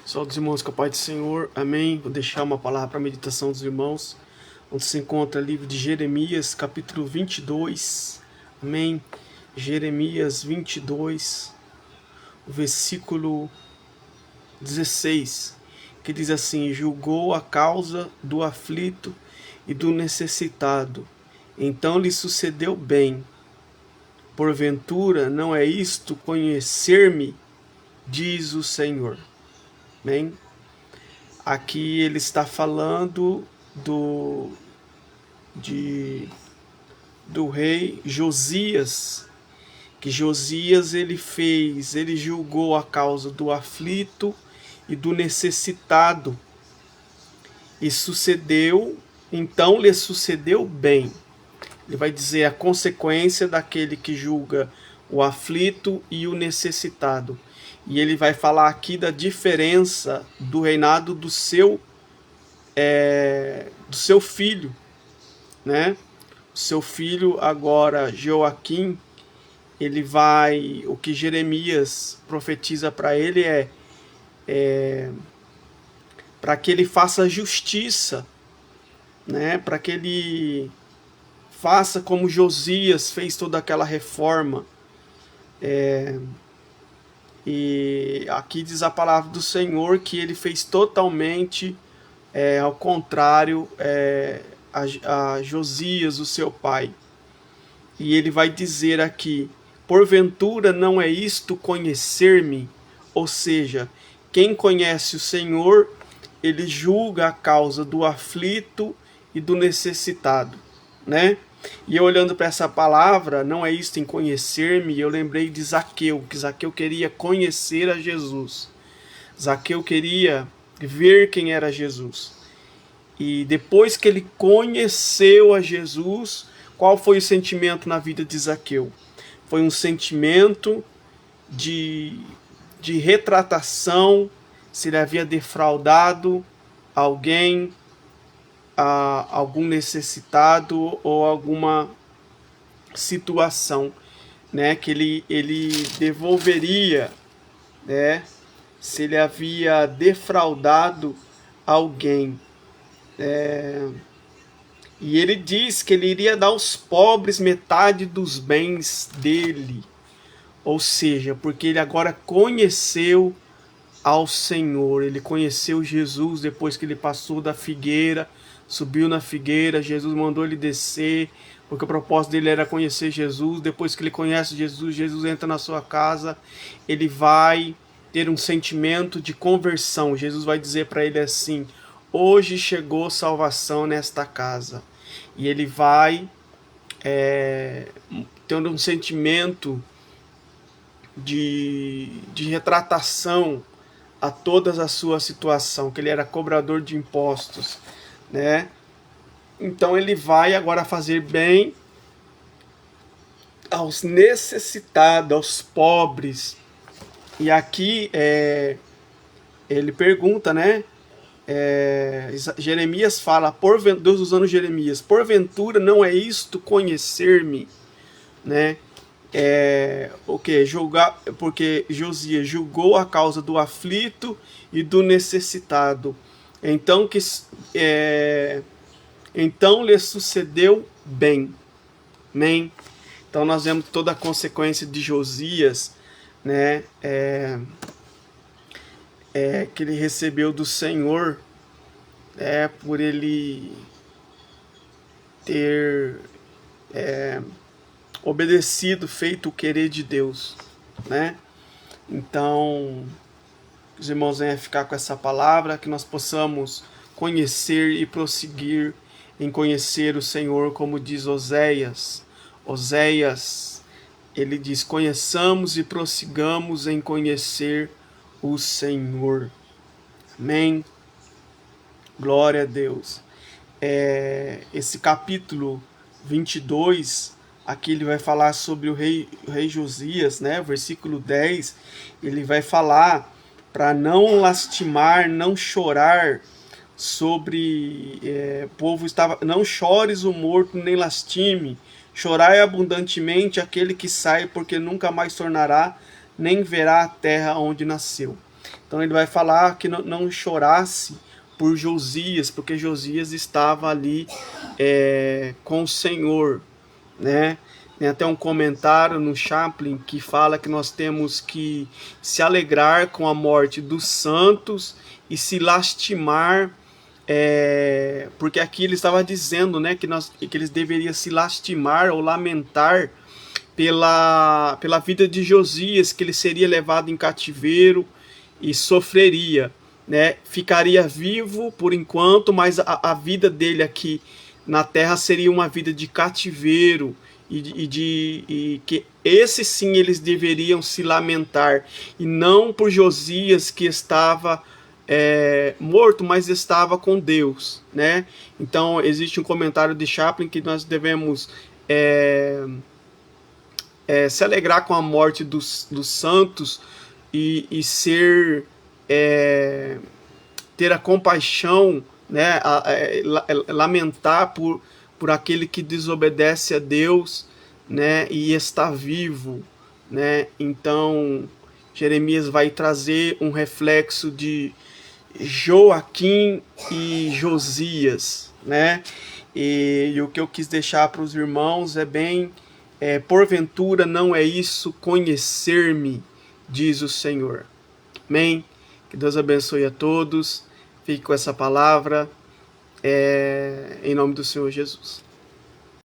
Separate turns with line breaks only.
Saúde dos irmãos com a paz do Senhor, amém. Vou deixar uma palavra para a meditação dos irmãos, onde se encontra o livro de Jeremias, capítulo 22, amém. Jeremias 22, o versículo 16, que diz assim: julgou a causa do aflito e do necessitado, então lhe sucedeu bem. Porventura não é isto conhecer-me, diz o Senhor. Amém? Aqui ele está falando do rei Josias, que Josias ele julgou a causa do aflito e do necessitado, e então lhe sucedeu bem. Ele vai dizer a consequência daquele que julga o aflito e o necessitado. E ele vai falar aqui da diferença do reinado do seu filho, né? O seu filho agora, Joaquim, o que Jeremias profetiza para ele para que ele faça justiça, né? Para que ele faça como Josias fez toda aquela reforma. E aqui diz a palavra do Senhor que ele fez totalmente ao contrário a Josias, o seu pai. E ele vai dizer aqui: porventura não é isto conhecer-me? Ou seja, quem conhece o Senhor, ele julga a causa do aflito e do necessitado, né? E eu olhando para essa palavra, não é isto em conhecer-me, eu lembrei de Zaqueu, que Zaqueu queria conhecer a Jesus. Zaqueu queria ver quem era Jesus. E depois que ele conheceu a Jesus, qual foi o sentimento na vida de Zaqueu? Foi um sentimento de retratação, se ele havia defraudado alguém, algum necessitado ou alguma situação, né, que ele devolveria, né, se ele havia defraudado alguém. E ele diz que ele iria dar aos pobres metade dos bens dele, ou seja, porque ele agora conheceu ao Senhor, ele conheceu Jesus depois que ele passou da figueira, subiu na figueira, Jesus mandou ele descer, porque o propósito dele era conhecer Jesus. Depois que ele conhece Jesus, Jesus entra na sua casa, ele vai ter um sentimento de conversão. Jesus vai dizer para ele assim: hoje chegou salvação nesta casa. E ele vai tendo um sentimento de retratação a toda a sua situação, que ele era cobrador de impostos, né? Então ele vai agora fazer bem aos necessitados, aos pobres. E aqui ele pergunta, né? Jeremias fala, Deus usando Jeremias: porventura não é isto conhecer-me, né? Porque Josias julgou a causa do aflito e do necessitado, então lhe sucedeu bem. Amém? Então nós vemos toda a consequência de Josias, né? Que ele recebeu do Senhor, por ele ter obedecido, feito o querer de Deus, né? Então, os irmãos venham ficar com essa palavra, que nós possamos conhecer e prosseguir em conhecer o Senhor, como diz Oséias. Oséias, ele diz: conheçamos e prossigamos em conhecer o Senhor. Amém? Glória a Deus. Esse capítulo 22, aqui ele vai falar sobre o rei Josias, né? Versículo 10, ele vai falar para não lastimar, não chorar sobre povo estava, não chores o morto nem lastime, chorai abundantemente aquele que sai, porque nunca mais tornará, nem verá a terra onde nasceu. Então ele vai falar que não chorasse por Josias, porque Josias estava ali com o Senhor, né? Tem até um comentário no Chaplin que fala que nós temos que se alegrar com a morte dos santos e se lastimar, porque aqui ele estava dizendo, né, que eles deveriam se lastimar ou lamentar pela vida de Josias, que ele seria levado em cativeiro e sofreria, né? Ficaria vivo por enquanto, mas a vida dele aqui na terra seria uma vida de cativeiro e que esse sim eles deveriam se lamentar, e não por Josias que estava morto, mas estava com Deus, né? Então existe um comentário de Chaplin que nós devemos se alegrar com a morte dos santos e ser ter a compaixão, né, lamentar por aquele que desobedece a Deus, né, e está vivo, né? Então Jeremias vai trazer um reflexo de Joaquim e Josias, né? E o que eu quis deixar para os irmãos é bem, porventura não é isso conhecer-me, diz o Senhor. Amém? Que Deus abençoe a todos. Fique com essa palavra, em nome do Senhor Jesus.